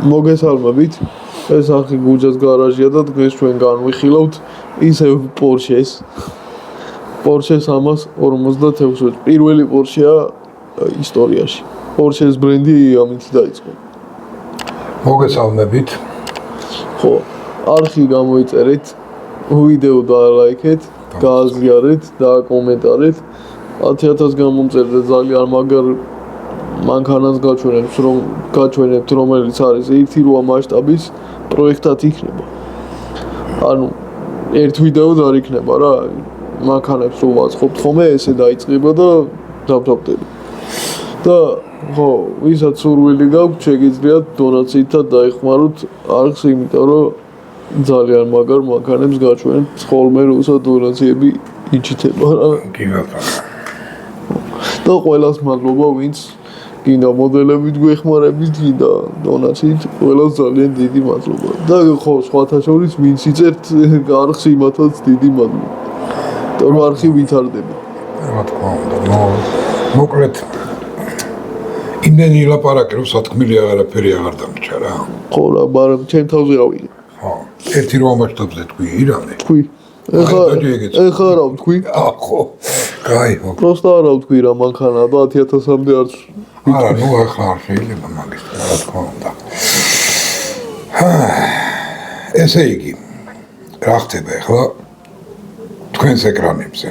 მოგესალმებით. ეს ახი გუჯას გარაჟია და დღეს ჩვენ განვიხილავთ ისევ Porsche-ს. Porsche 346. პირველი Porsche-ა ისტორიაში. Porsche-ს ბრენდი ამით დაიწყო. მოგესალმებით. ხო, არხი გამოიწერეთ, ვიდეო დაალაიქეთ, გააზიარეთ და კომენტარეთ. 10,000 გამომწერდეთ ძალიან მაგარ მანქანას გაჩვენებთ, რომელიც არის 1 მასშტაბის პროექტად იქნება. ანუ ერთ ვიდეოდ არ იქნება რა, მანქანებს რო ვაწყობთ ხოლმე, ესე დაიწყება და დავდაბდები. და ხო, ვისაც სურვილი გაქვთ, შეგიძლიათ დონაციითაც დაეხმაროთ არხს, იმიტომ რომ ძალიან მაგარ მანქანებს გაჩვენებთ ხოლმე, როცა დონაციები იჩითება რა. და ყველას მადლობა, ვინც გინდა მოდელებით გვეხმარებით, გინდა დონაციით, ყველას ძალიან დიდი მადლობა. და ხო, სხვათა შორის ვინც იწერთ არხს, იმათაც დიდი მადლობა. რომ არხი ვითარდება. რა თქმა უნდა, მოკლედ იმდენი ლაპარაკი, რომ სათქმელი აღარაფერი აღარ დამრჩა რა. ხო რა, მაგრამ ჩემ თავზე ავიღე. ხო, 1 მასშტაბზე თქვი ირანე. თქვი. ეხლა რა ვთქვი? ხო. კაი, ხო. პროსტა რა ვთქვი რა მანქანა და 10,000-მდე არც არა, ნუ ახლა არ შეიძლება მაგის, რა თქმა უნდა. ესე იგი, რა ხდება ახლა თქვენს ეკრანებზე?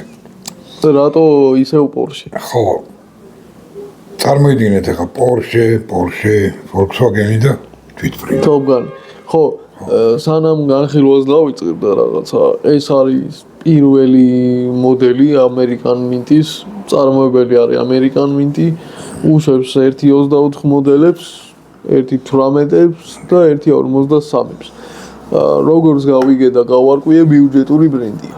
რატო ისევ Porsche? ხო. წარმოიდგინეთ ახლა Porsche, Volkswagen-ი და თვითმფრინავი. Top-Gun. ხო, სანამ განხილვას დავიწყებ და რაღაცა, ეს არის პირველი მოდელი American Mint-ის, წარმოებელი არის American Mint-ი, უშვებს 1.24 მოდელებს, 1.18-ებს და 1.53-ებს. როგორც გავიგე და გავარკვიე, ბიუჯეტური ბრენდია.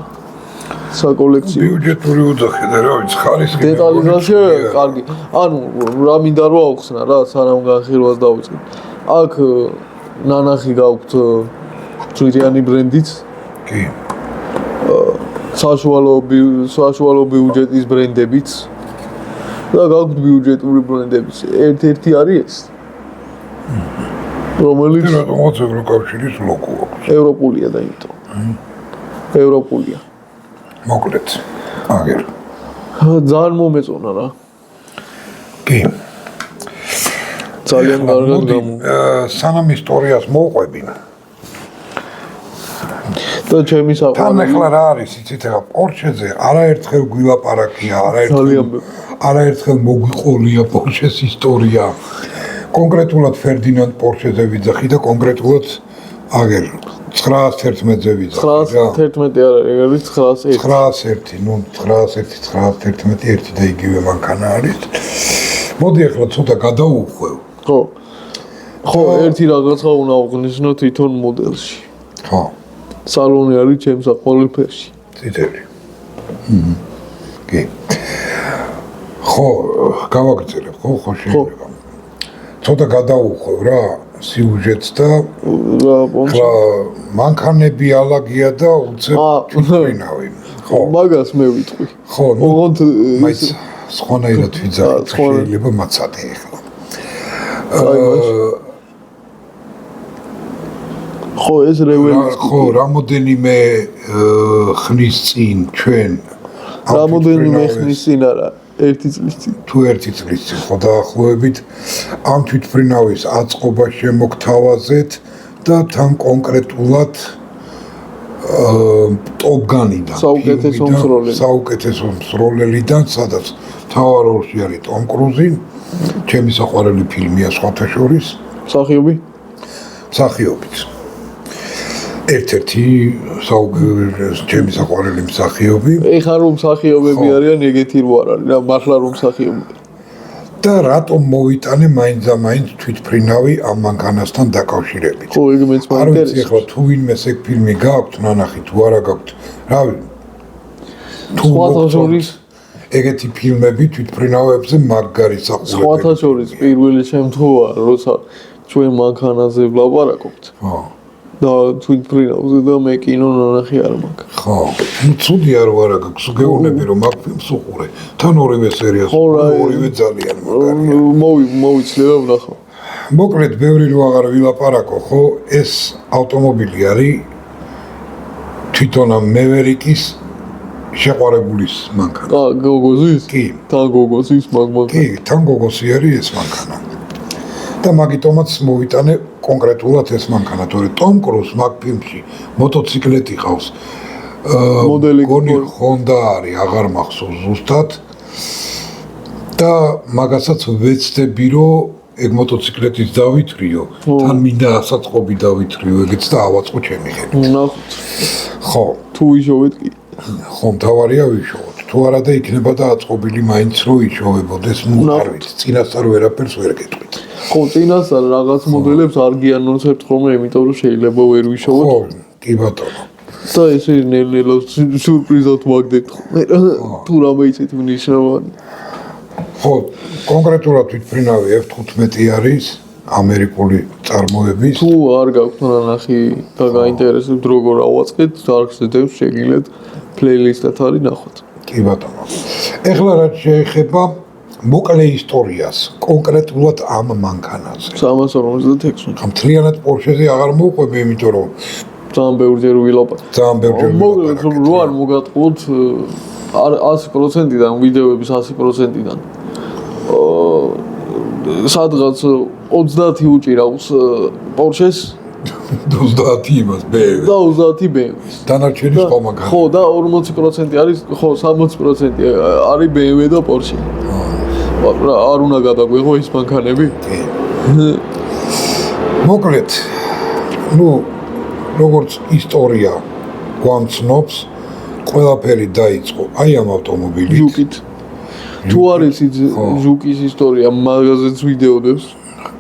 საკოლექციო. ბიუჯეტური უძახე და რა ვიცი, ხარისხი. დეტალიზაცია კარგი. ანუ რა მინდა რომ ავხსნა რა, სანამ განხილვას დავიწყებ. აქ ნანახი გაქვთ ძვირიანი ბრენდიც. კი. საშუალო ბიუჯეტის ბრენდებიც. და გაქვთ ბიუჯეტური ბრენდებიც. ერთ-ერთი არის ეს. რომელიც რატომაც ევროკავშირის ლოგო აქვს. ევროპულია და იმიტომ. ევროპულია. მოკლედ. აგერ. ძალიან მომეწონა რა. კი. ძალიან კარგად გამო. სანამ ისტორიას მოვყვები. და ჩემი საყვარელი. თან ახლა რა არის, იცით ახლა Porsche-ზე არაერთხელ გვილაპარაკია, არაერთხელ მოგვიყოლია Porsche-ს ისტორია. კონკრეტულად Ferdinand Porsche-ზე ვიძახი და კონკრეტულად აგერ 911-ზე ვიძახი. 911 არ არის, 901. 901, ნუ 911 ერთი და იგივე მანქანა არის. მოდი ახლა ცოტა გადავუხვევ. ხო. ხო, ერთი რაღაცა უნდა აღნიშნო თვითონ მოდელში. ხო. სალონი არის ჩემს საყვარელ ფერში. წითელი. კი. ხო, გავაგრძელებ, ხო შეიძლება. ცოტა გადავუხვევ რა სიუჟეტს და რა მანქანები ალაგია და უცებ თვითმფრინავი. ხო, მაგას მე ვიტყვი. ხო, ოღონდ მაინც სხვანაირად ვიძახი, შეიძლება მაცადე ახლა. ხო, ეს რეველი. ხო, რამოდენიმე ხნის წინ ჩვენ რამოდენიმე ხნის წინ არა, 1 წლის წინ. თუ 1 წლის წინ ხო დაახლოებით ამ თვითმფრინავის აწყობა შემოგთავაზეთ და თან კონკრეტულად Top-Gun-იდან საუკეთესო მსროლელიდან, სადაც მთავარ როლში არის Tom Cruise, ჩემი საყვარელი ფილმია სხვათა შორის. მსახიობიც. ერთ-ერთი ჩემი საყვარელი მსახიობი. ეხლა რომ მსახიობები არიან, ეგეთი რო არ არის, რა მართლა რომ მსახიობები. და რატომ მოვიტანე მაინც თვითმფრინავი ამ მანქანასთან დაკავშირებით? ხო, ეგ მეც მაინტერესებს. არ ვიცი ახლა თუ ვინმეს ეგ ფილმი გაქვთ, ნანახი თუ არა გაქვთ. რავი. თუ სხვათაშორის ეგეთი ფილმები თვითმფრინავებზე მაგარი საყურებელი. სხვათაშორის პირველი შემთხვევა, როცა ჩვენ მანქანაზე ვლაპარაკობთ. ხო. და თვითმფრინავზე და მე კინო ნანახი არ მაქვს. ხო. ნუ ცუდია რომ არა გაქვს, გეუბნები რომ მაგ ფილმს უყურე. თან ორივე სერიას, ორივე ძალიან მაგარია. მოვიცლება ვნახავ. მოკლედ ბევრი რო აღარ ვილაპარაკო, ხო, ეს ავტომობილი არის თვითონ ამ მევერიკის შეყვარებულის მანქანა. გოგოზის? კი. თან გოგოზის მაგ. კი, თან გოგოსი არის ეს მანქანა. და მაგიტომაც მოვიტანე კონკრეტულად ეს მანქანა, თორე ტომ კრუზ მაგ ფილმში მოტოციკლეთი ყავს. მოდელი გონი Honda არის, აღარ მახსოვს ზუსტად. და მაგასაც ვეცდები რომ ეგ მოტოციკლეთის დავითრიო, თან მინდა ასაწყობი დავითრიო, ეგეც და ავაწყო ჩემი ხელით. ნახოთ. ხო, თუ იშოვეთ კი. ხო, მთავარია ვიშოვოთ. თუ არა და იქნება და აწყობილი მაინც რო იშოვებოდეს, ნუ არ ვიცი, წინასწარ ვერაფერს ვერ გეტყვით. ხო, წინასწარ რაღაც მოდელებს არ გიანონსებთ ხოლმე, იმიტომ რომ შეიძლება ვერ ვიშოვოთ. ხო, კი ბატონო. და ესე ნელ-ნელა სიურპრიზად ვაგდეთ ხოლმე. თუ რამე იცით მნიშვნელოვანი. ხო, კონკრეტულად ვიტფრინავი F15 არის ამერიკული წარმოების. თუ არ გაქვთ ნანახი და გაინტერესებთ როგორ ავაწყეთ, დარგზე დევს შეგიძლიათ პლეილისტად არის ნახოთ. კი ბატონო. ეხლა რაც შეეხება მოკლე ისტორიას, კონკრეტულად ამ მანქანაზე. 356. ამ მთლიანად Porsche-ზე აღარ მოვყვები, იმიტომ რომ ძალიან ბევრჯერ ვილაპარაკეთ. ძალიან ბევრჯერ მოკლედ რო არ მოგატყუოთ 100%-დან ვიდეოების 100%-დან. სადღაც 30 უჭირავს Porsche-ს 30 იმას BMW და 30 BMW-ს. დანარჩენი სხვა მანქანა. ხო და 40% არის, ხო 60% არის BMW და Porsche. არ უნდა გადაგვეღო ის მანქანები? კი. მოკლედ, ნუ როგორც ისტორია გვამცნობს, ყველაფერი დაიწყო აი ამ ავტომობილით. ჟუკით. თუ არის ჟუკის ისტორია, მაგაზეც ვიდეოდებს.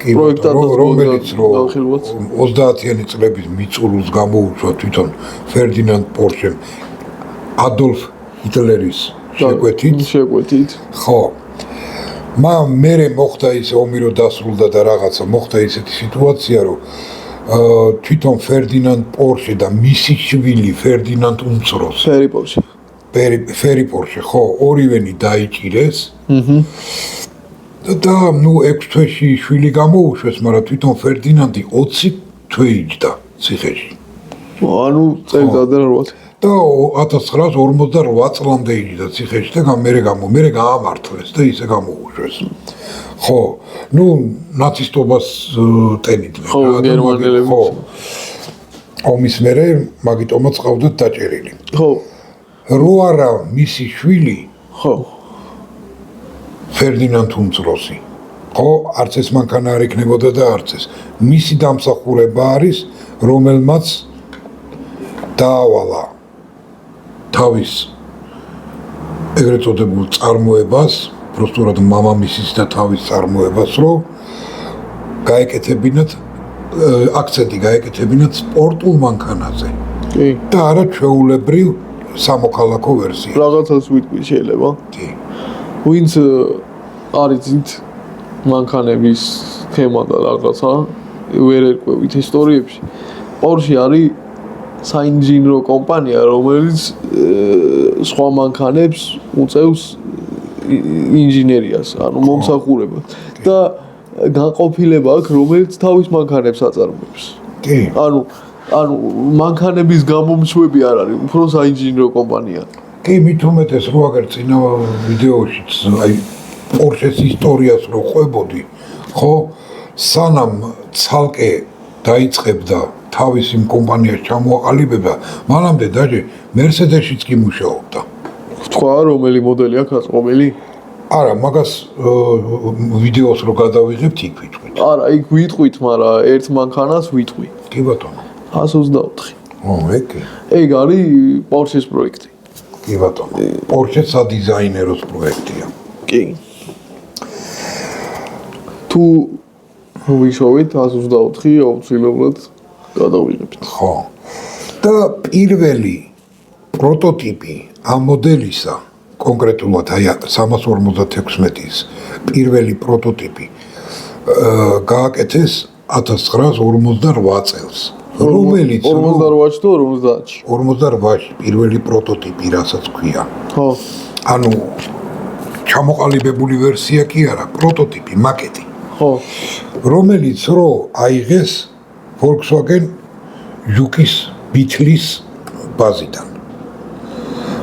რომელიც 30-იანი წლების მიწურულს გამოუჩვა თვითონ ფერდინანდ პორშემ ადოლფ ჰიტლერის შეკვეთით. ხო. მე მოხდა ის ომი რო დასრულდა და რაღაცა მოხდა ისეთი სიტუაცია რომ თვითონ ფერდინანდ პორშე და მისი შვილი ფერდინანდ უმცროსი ფერი პორშე ხო ორივენი დაიჭირეს. და ნუ 6 თვეში შვილი გამოუშვეს, მაგრამ თვითონ ფერდინანდი 20 თვე იჯდა ციხეში. ანუ წელიწადზე 8. და 1948 წლამდე იჯდა ციხეში და მე გაამართლეს და ისე გამოუშვეს. ხო, ნუ ნაცისტობას ტენით მე. ხო, გერმანელები. ხო. ომის მერე მაგიტომაც ყავდათ დაჭერილი. ხო. რო არა მისი შვილი. ხო. ფერდინანდ უმცროსი. ხო, არც ეს მანქანა არ იქნებოდა და არც ეს. მისი დამსახურება არის, რომელმაც დაავალა თავის ეგრეთ წოდებულ წარმოებას, პროსტურად მამამისის და თავის წარმოებას, რომ გაეკეთებინათ აქცენტი გაეკეთებინათ სპორტულ მანქანაზე. კი. და არა ჩვეულებრივ სამოქალაქო ვერსია. რაღაცას ვიტყვი შეიძლება. კი. ვინც არის ძით მანქანების თემა და რაღაცა ვერ ერკვევით ისტორიებში. Porsche არის საინჟინრო კომპანია, რომელიც სხვა მანქანებს უწევს ინჟინერიას, ანუ მომსახურებას და განყოფილება აქვს, რომელიც თავის მანქანებს აწარმოებს. კი. ანუ მანქანების გამომშვები არ არის, უფრო საინჟინრო კომპანია. კი, მით უმეტეს რო აგერ წინა ვიდეოშიც აი Porsche-ის ისტორიას რო ყვებოდი, ხო, სანამ ცალკე დაიწყებდა თავის იმ კომპანიას ჩამოაყალიბება, მანამდე დაჟე Mercedes-იც კი მუშაობდა. თქვა რომელი მოდელი აქვს აწყობილი? არა, მაგას ვიდეოს რო გადავიღებთ იქ ვიტყვით. არა, იქ ვიტყვით, მაგრამ ერთ მანქანას ვიტყვი. კი ბატონო. 124. ეკი. ეგ არის Porsche-ის პროექტი. კი ბატონო. Porsche-ს სადიზაინეროს პროექტია. კი. თუ ვიშოვით 124 აუცილებლად გადავიღებთ. ხო. და პირველი პროტოტიპი ამ მოდელისა, კონკრეტულად აი 356-ის პირველი პროტოტიპი გააკეთეს 1948 წელს. რომელიც 48-ში თუ 50-ში? 48-ში პირველი პროტოტიპი, რასაც ქვია. ხო. ანუ ჩამოყალიბებული ვერსია კი არა, პროტოტიპი, მაკეტი. ხო. რომელიც რო აიღეს Volkswagen Juke-ის ბითლის ბაზიდან.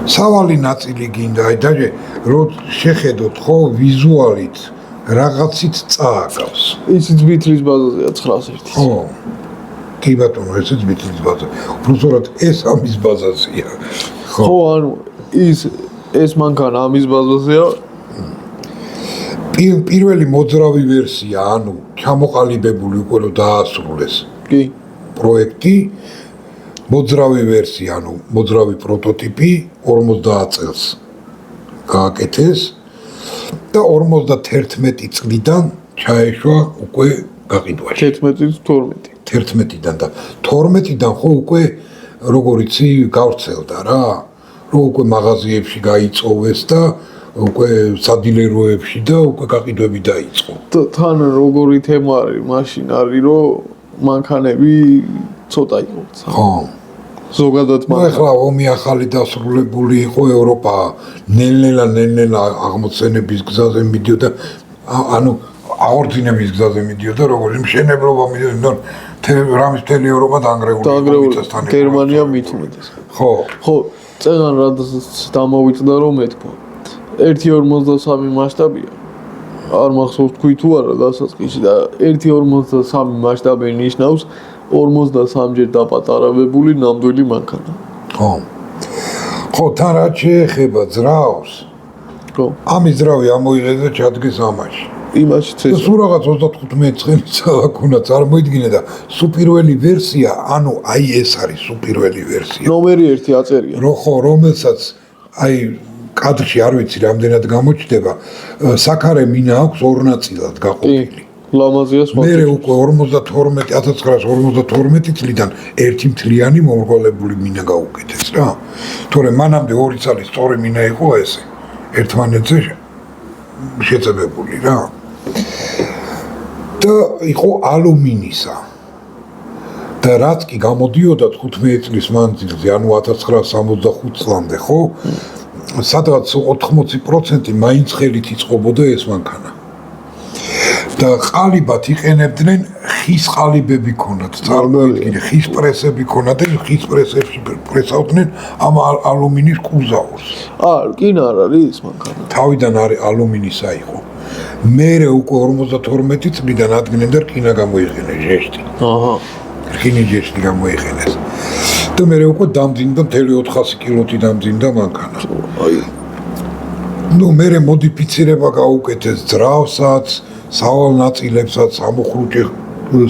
სავალი ნაწილი გინდა, აი დაჟე რო შეხედოთ ხო ვიზუალით რაღაცით წააგავს. ისიც ბითლის ბაზაზეა 901. ხო. კი ბატონო, ესეც ბითლის ბაზა. უბრალოდ ეს ამის ბაზაზია. ხო, ანუ ეს მანქანა ამის ბაზაზეა. პირველი მოძრავი ვერსია, ანუ ჩამოყალიბებული უკვე რო დაასრულეს. კი. პროექტი მოძრავი ვერსია, ანუ მოძრავი პროტოტიპი 50 წელს გააკეთეს და 51 წლიდან ჩაეშვა უკვე გაყიდვაში. 11-12. და 12-დან ხო უკვე როგორ იცი გავრცელდა რა, რომ უკვე მაღაზიებში გაიწოვეს და უკვე სადილეროებში და უკვე გაყიდვები დაიწყო. თან როგორი თემა არის, მაშინ არის რომ მანქანები ცოტა იყო. ხო. ზოგადად ახლა ომი ახალი დასრულებული იყო ევროპა ნელ-ნელა აღმოცენების გზაზე მიდიოდა, ანუ აღორძინების გზაზე მიდიოდა, როგორც მშენებლობა მიდიოდა, რამის მთელი ევროპა დაანგრეული გერმანია მით უმეტეს. ხო, წეგან რადაც დამოვიწყდა რომ მეთქვა. 1.53 მასშტაბია. არ მახსოვს თქვი თუ არა დასაწყისში და 1.53 მასშტაბი ნიშნავს 53-ჯერ დაპატარავებული ნამდვილი მანქანა. ხო, თან რაც შეეხება ძრავს. ხო. ამის ძრავი ამოიღეს და ჩადგეს ამაში. იმაშიც ეს. სულ რაღაც 35 წელი წავაკუნა წარმოიდგინე და სუპირველი ვერსია, ანუ აი ეს არის სუპირველი ვერსია. ნომერი 1 აწერია. ხო, რომელსაც აი კადრში არ ვიცი რამდენად გამოჩნდება, საქარე მინა აქვს ორ ნაწილად გაყოფილი. ლამაზია სხვა. მე უკვე 1952 წლიდან ერთი მთლიანი მომრგვალებული მინა გაუკეთეს რა. თორემ მანამდე ორი წელი სწორი მინა იყო ესე. ერთმანეთზე შეწებებული რა. და იყო ალუმინისა. და რაც კი გამოდიოდა 15 წლის მანძილზე, ანუ 1965 წლამდე, ხო? სადღაც 80% მაინც ხელით იწყობოდა ეს მანქანა. და ყალიბად იყენებდნენ ხის ყალიბები ქონათ, წარმოიდგინე, ხის პრესები ქონათ და ხის პრესებში პრესავდნენ ამ ალუმინის კუზაურს. რკინა არ არის მანქანა. თავიდან არის ალუმინისა იყო. მერე უკვე 52 წლიდან ადგენენ და რკინა გამოიყენეს ჟეშტი. რკინის ჟეშტი გამოიყენეს. და მერე უკვე დამძინდა მთელი 400 კილოთი დამძინდა მანქანა. ნუ მერე მოდიფიცირება გაუკეთეს ძრავსაც, სავალ ნაწილებსაც, ამოხრუჭე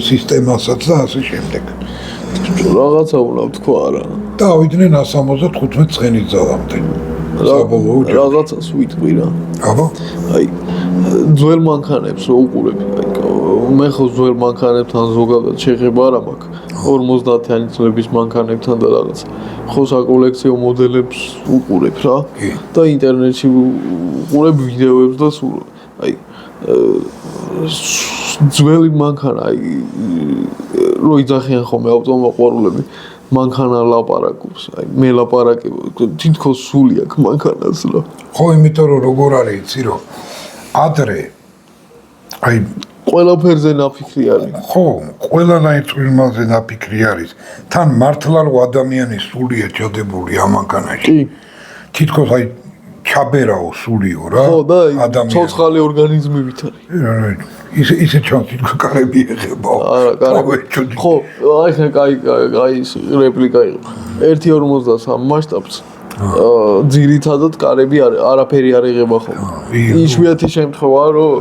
სისტემასაც და ასე შემდეგ. რაღაცა უნდა თქვა რა. დავიდნენ 175 ცხენის ძალამდე. რაღაცას ვიტყვი რა. აბა? აი ძველ მანქანებს რო უყურები, აი მე ხო ძველ მანქანებთან ზოგადად შეხება არ მაქვს. 50-იანი წლების მანქანებთან და რაღაც. ხო საკოლექციო მოდელებს უყურებ რა. და ინტერნეტში უყურებ ვიდეოებს და სულ აი ძველი მანქანა, აი რო იძახიან ხოლმე ავტომოყვარულები მანქანა ლაპარაკობს, აი მე ლაპარაკებ, თითქოს სული აქვს მანქანას რა. ხო, იმიტომ რომ როგორ არის, იცი რომ ადრე აი ყველაფერზე ნაფიქრი არის. ხო, ყველანაირ წვიმაზე ნაფიქრი არის. თან მართლა რომ ადამიანის სულია ჩადებული ამ მანქანაში. კი. თითქოს აი ჩაბერაო სულიო რა. ხო, და ცოცხალი ორგანიზმივით არის. ისე ჩანს თითქოს კარები ეხებაო. არა, კარები. ხო, აი ხა კაი რეპლიკა იყო. 1.53 მასშტაბს ძირითადად კარები არაფერი არ იღება ხოლმე. იშვიათი შემთხვევაა რომ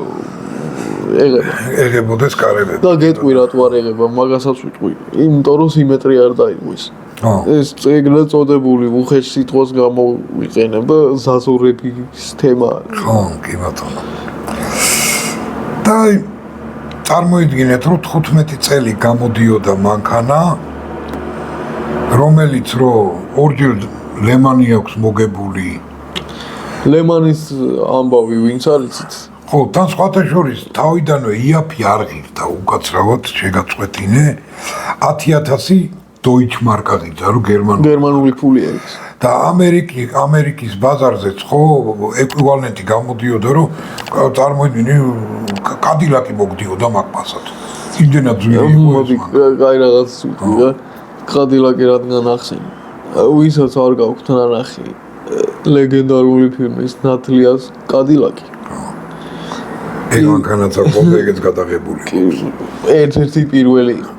ეხებოდეს კარები. და გეტყვი რატო არ იღება, მაგასაც ვიტყვი. იმიტომ რომ სიმეტრია არ დაიგვის. ეს ეგრე წოდებული უხეშ სიტყვას გამოვიყენებ და ზაზურების თემა არის. ხო, კი ბატონო. და წარმოიდგინეთ რომ 15 წელი გამოდიოდა მანქანა, რომელიც რომ ორჯერ ლემანი აქვს მოგებული. ლემანის ამბავი ვინც არიცით? ხო, თან სხვათა შორის თავიდანვე იაფი არ ღირდა უკაცრავად შეგაწყვეტინე 10,000 დოიჩ მარკა ღირდა, რომ გერმანული ფული არის. და ამერიკის ბაზარზეც ხო ეკვივალენტი გამოდიოდა რომ წარმოიდგინე კადილაკი მოგდიოდა მაგპასად. იმდენად ძვირი იყო ეს. კაი რაღაც ვიტყვი რა. კადილაკი რადგან ახსენე. ვისაც არ გაქვთ ნანახი ლეგენდარული ფილმის ნათლიას კადილაკი. ევანკანაცა ყოლა ეგეც გადაღებული. ერთ-ერთი პირველი იყო.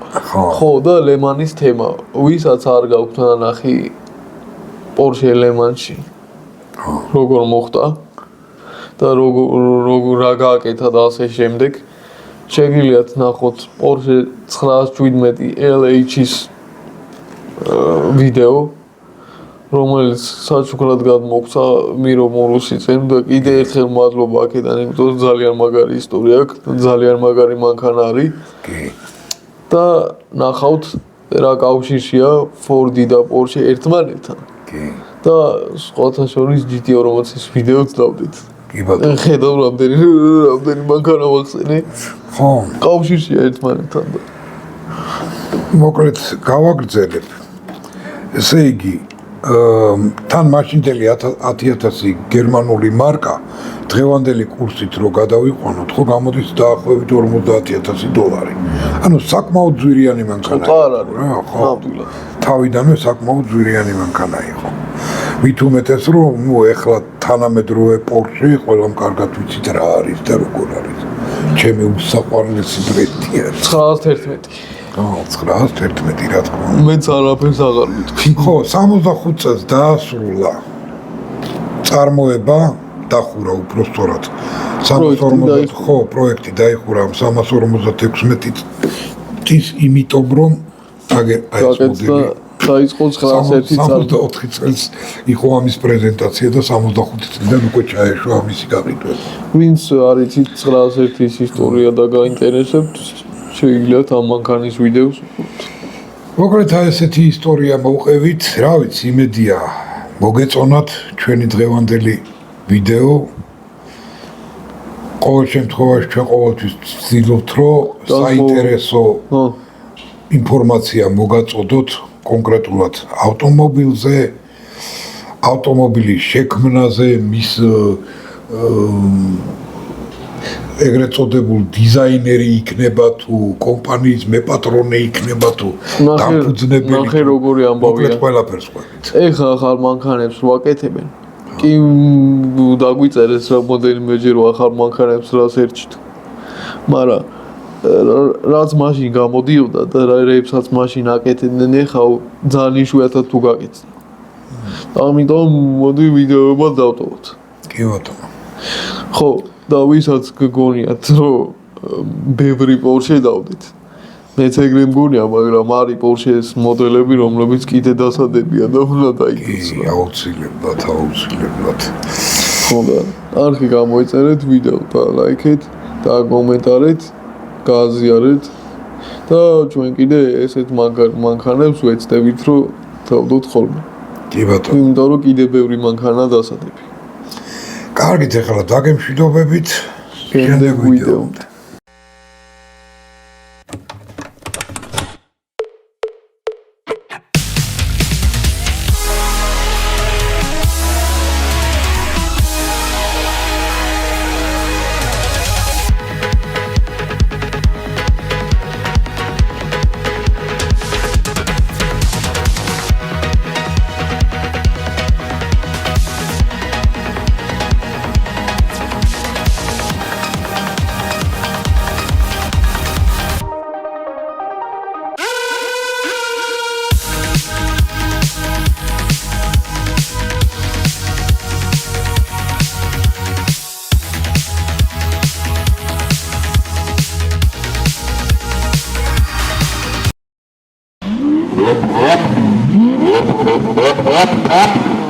ხო და ლემანის თემა. ვისაც არ გაქვთ ნანახი პორშე ლემანში. როგორ მოხდა და როგორ რა გააკეთა და ასე შემდეგ. შეგიძლიათ ნახოთ პორშე 917 LH-ის ვიდეო, რომელიც საჩუქრად გადმოგვცა მირო მორუსიცემ და კიდე ერთხელ მადლობა აქედან, იმიტომ რომ ძალიან მაგარი ისტორია აქვს, ძალიან მაგარი მანქანა არის. კი. და ნახავთ რა კავშირშია Ford-ი და Porsche ერთმანეთთან. კი. და სხვათა შორის GT 40-ის ვიდეოც დავდეთ. კი ბატონო. ხედავ რამდენი მანქანა ვახსენე. ხო. კავშირშია ერთმანეთთან და მოკლედ გავაგრძელებ. ესე იგი, თან მაშინდელი 10000 გერმანული მარკა დღევანდელი კურსით რო გადავიყვანოთ, ხო გამოდის დაახლოებით $50,000. ანუ საკმაოდ ძვირიანი მანქანა. ხო, არ არის. ნამდვილად. თავიდანვე საკმაოდ ძვირიანი მანქანა იყო. მით უმეტეს რომ ეხლა თანამედროვე Porsche ყველამ კარგად ვიცით რა არის და როგორ არის. ჩემი უსაყვარლესი ბრენდია. 911. 911 რა თქმა უნდა. მეც არაფერს აღარ ვიტყვი. ხო, 65 წელს დაასრულა წარმოება დახურა უფრო სწორად. 340 ხო, პროექტი დაიხურა 356 წლის, იმიტომ რომ აი ეს მოდელი დაიწყო 901 წელი. 64 წელს იყო ამის პრეზენტაცია და 65 წლიდან უკვე ჩაეშვა ამისი გაყიდვა. ვინც არ იცით 901-ის ისტორია და გაინტერესებთ, შეგიძლიათ ამ მანქანის ვიდეოს უყუროთ. მოკლედ აი ესეთი ისტორია მოვყევით, რა ვიცი, იმედია მოგეწონათ ჩვენი დღევანდელი ვიდეო. ყოველ შემთხვევაში ჩვენ ყოველთვის ვცდილობთ, რომ საინტერესო ინფორმაცია მოგაწოდოთ კონკრეტულად ავტომობილზე, ავტომობილის შექმნაზე, მის ეგრეთ წოდებულ დიზაინერი იქნება თუ კომპანიის მეპატრონე იქნება თუ დამფუძნებელი. ნახე როგორი ამბავია. მოკლედ ყველაფერს ყვებით. ეხლა ახალ მანქანებს ვაკეთებენ. კი დაგვიწერეს რამოდენიმეჯერ ახალ მანქანებს რას ერჩით. მაგრამ რაც მაშინ გამოდიოდა და რაებსაც მაშინ აკეთებდნენ ეხლა ძალიან იშვიათად თუ გაკეთდა. ამიტომ მოდი ვიდეოებად დავტოვოთ. კი ბატონო. ხო, და ვისაც გგონიათ რომ ბევრი Porsche დავდით. მეც ეგრე მგონია, მაგრამ არის Porsche-ის მოდელები, რომლებიც კიდე დასადებია და უნდა დაიგოს. კი, აუცილებლად. ხო და არხი გამოიწერეთ ვიდეო და ლაიქეთ და კომენტარეთ, გააზიარეთ და ჩვენ კიდე ესეთ მანქანებს ვეცდებით რომ დავდოთ ხოლმე. კი ბატონო. იმიტომ რომ კიდე ბევრი მანქანა დასადები. კარგით, ახლა დაგემშვიდობებით შემდეგ ვიდეომდე. What?